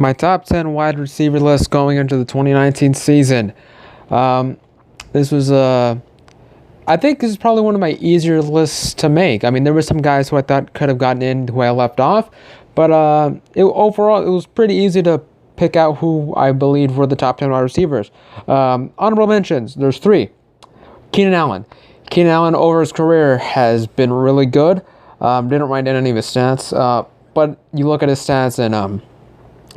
My top 10 wide receiver list going into the 2019 season. This was I think this is probably one of my easier lists to make. I mean, there were some guys who I thought could have gotten in who I left off, but overall, it was pretty easy to pick out who I believed were the top 10 wide receivers. Honorable mentions, there's 3. Keenan Allen. Keenan Allen over his career has been really good. Didn't write in any of his stats, but you look at his stats and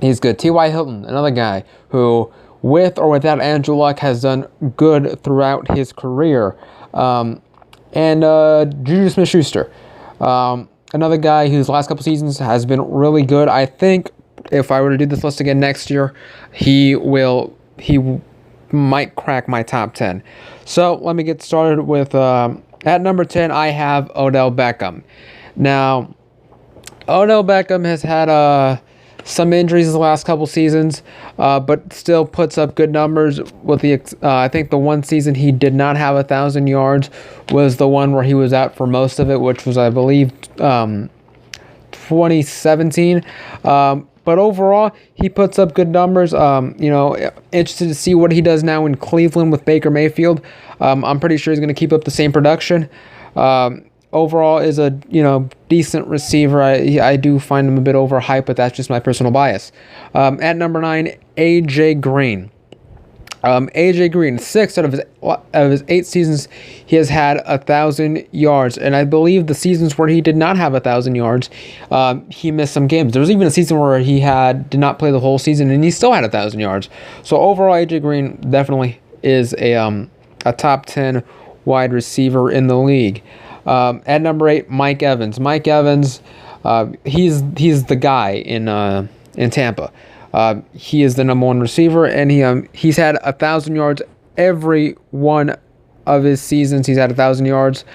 he's good. T.Y. Hilton, another guy who, with or without Andrew Luck, has done good throughout his career. And Juju Smith-Schuster, another guy whose last couple seasons has been really good. I think if I were to do this list again next year, he might crack my top 10. So let me get started with, at number 10, I have Odell Beckham. Now, Odell Beckham has had some injuries the last couple seasons, but still puts up good numbers. With I think the one season he did not have 1,000 yards was the one where he was out for most of it, which was, I believe, 2017. But overall, he puts up good numbers. Interested to see what he does now in Cleveland with Baker Mayfield. I'm pretty sure he's going to keep up the same production. Overall is a decent receiver. I do find him a bit overhyped, but that's just my personal bias. At number 9, AJ Green. AJ Green, 6 out of his 8 seasons, he has had 1,000 yards, and I believe the seasons where he did not have 1,000 yards, he missed some games. There was even a season where he did not play the whole season, and he still had 1,000 yards. So overall, AJ Green definitely is a top 10 wide receiver in the league. At number 8, Mike Evans. Mike Evans, he's the guy in Tampa. He is the number 1 receiver, and he's had 1,000 yards every one of his seasons. He's had 1,000 yards.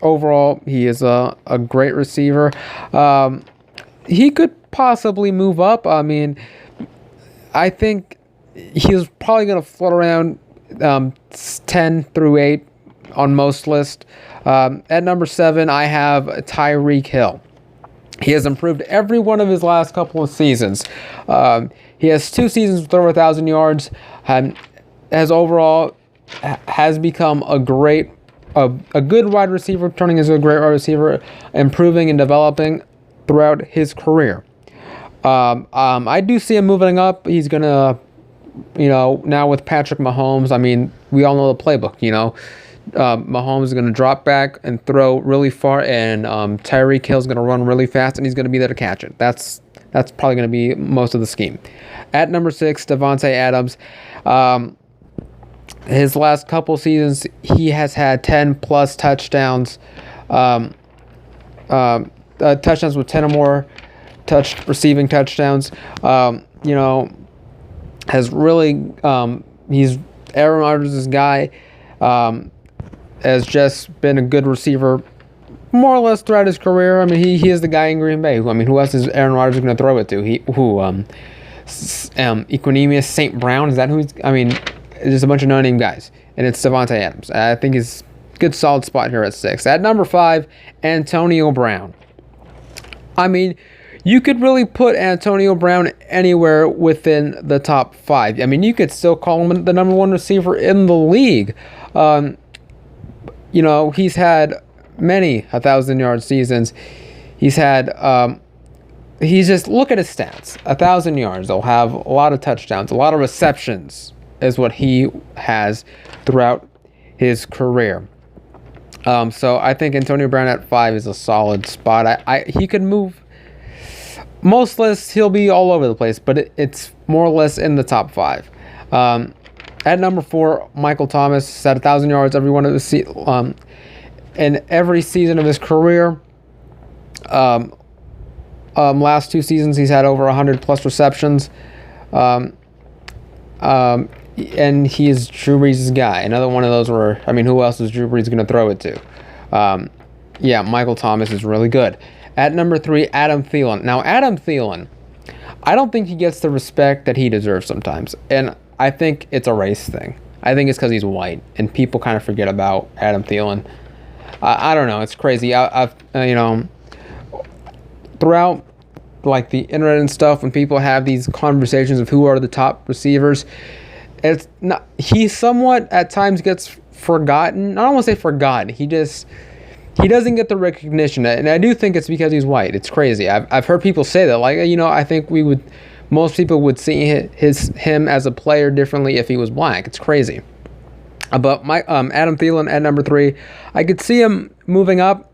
Overall, he is a great receiver. He could possibly move up. I mean, I think he's probably going to float around 10 through 8 on most lists. At number 7, I have Tyreek Hill. He has improved every one of his last couple of seasons. He has 2 seasons with over 1,000 yards. Has become a good wide receiver, turning into a great wide receiver, improving and developing throughout his career. I do see him moving up. He's gonna, now with Patrick Mahomes. I mean, we all know the playbook. Mahomes is going to drop back and throw really far, and Tyreek Hill is going to run really fast, and he's going to be there to catch it. That's probably going to be most of the scheme. At number 6, Davante Adams. His last couple seasons, he has had 10-plus touchdowns. Touchdowns with 10 or more receiving touchdowns. Has really he's Aaron Rodgers' guy. Has just been a good receiver more or less throughout his career. I mean, he is the guy in Green Bay. I mean, who else is Aaron Rodgers going to throw it to? Equanimeous St. Brown, is that who he's... I mean, it's just a bunch of no-name guys. And it's Davante Adams. I think he's a good solid spot here at 6. At number 5, Antonio Brown. I mean, you could really put Antonio Brown anywhere within the top 5. I mean, you could still call him the number 1 receiver in the league. He's had many 1,000-yard seasons. He's had, look at his stats. 1,000 yards. They'll have a lot of touchdowns, a lot of receptions is what he has throughout his career. So I think Antonio Brown at 5 is a solid spot. He could move. Most lists, he'll be all over the place, but it's more or less in the top 5. At number 4, Michael Thomas has had 1,000 yards every one of his in every season of his career. Last 2 seasons, he's had over 100-plus receptions. And he is Drew Brees' guy. Another one of those where, I mean, who else is Drew Brees going to throw it to? Michael Thomas is really good. At number 3, Adam Thielen. Now, Adam Thielen, I don't think he gets the respect that he deserves sometimes. And I think it's a race thing. I think it's because he's white, and people kind of forget about Adam Thielen. I don't know. It's crazy. Throughout like the internet and stuff, when people have these conversations of who are the top receivers, it's not, he somewhat at times gets forgotten. I don't want to say forgotten. He doesn't get the recognition, and I do think it's because he's white. It's crazy. I've heard people say that, like, I think most people would see him as a player differently if he was black. It's crazy. But my Adam Thielen at number 3, I could see him moving up.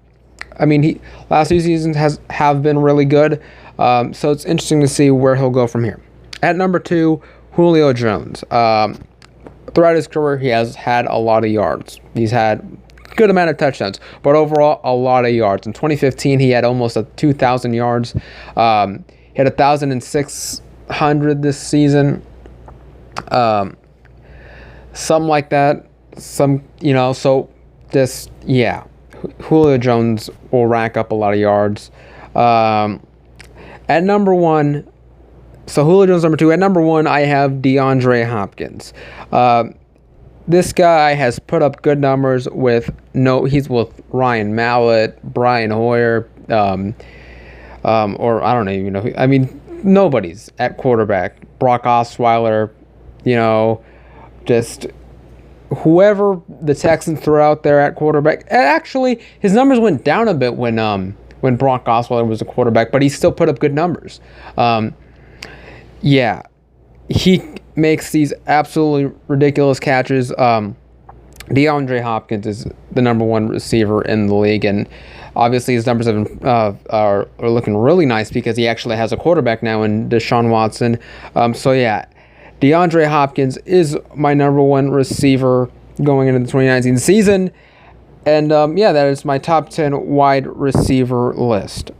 I mean, he last 2 seasons have been really good. So it's interesting to see where he'll go from here. At number 2, Julio Jones. Throughout his career, he has had a lot of yards. He's had a good amount of touchdowns, but overall, a lot of yards. In 2015, he had almost 2,000 yards. He had 1,600 this season. Something like that. So just, yeah. Julio Jones will rack up a lot of yards. At number 1, so Julio Jones number 2. At number 1, I have DeAndre Hopkins. This guy has put up good numbers he's with Ryan Mallett, Brian Hoyer, or I don't even know. I mean, nobody's at quarterback. Brock Osweiler, just whoever the Texans threw out there at quarterback. And actually, his numbers went down a bit when Brock Osweiler was a quarterback, but he still put up good numbers. Yeah, he makes these absolutely ridiculous catches. DeAndre Hopkins is the number 1 receiver in the league, and obviously his numbers are looking really nice because he actually has a quarterback now in Deshaun Watson. So yeah, DeAndre Hopkins is my number 1 receiver going into the 2019 season. And that is my top 10 wide receiver list.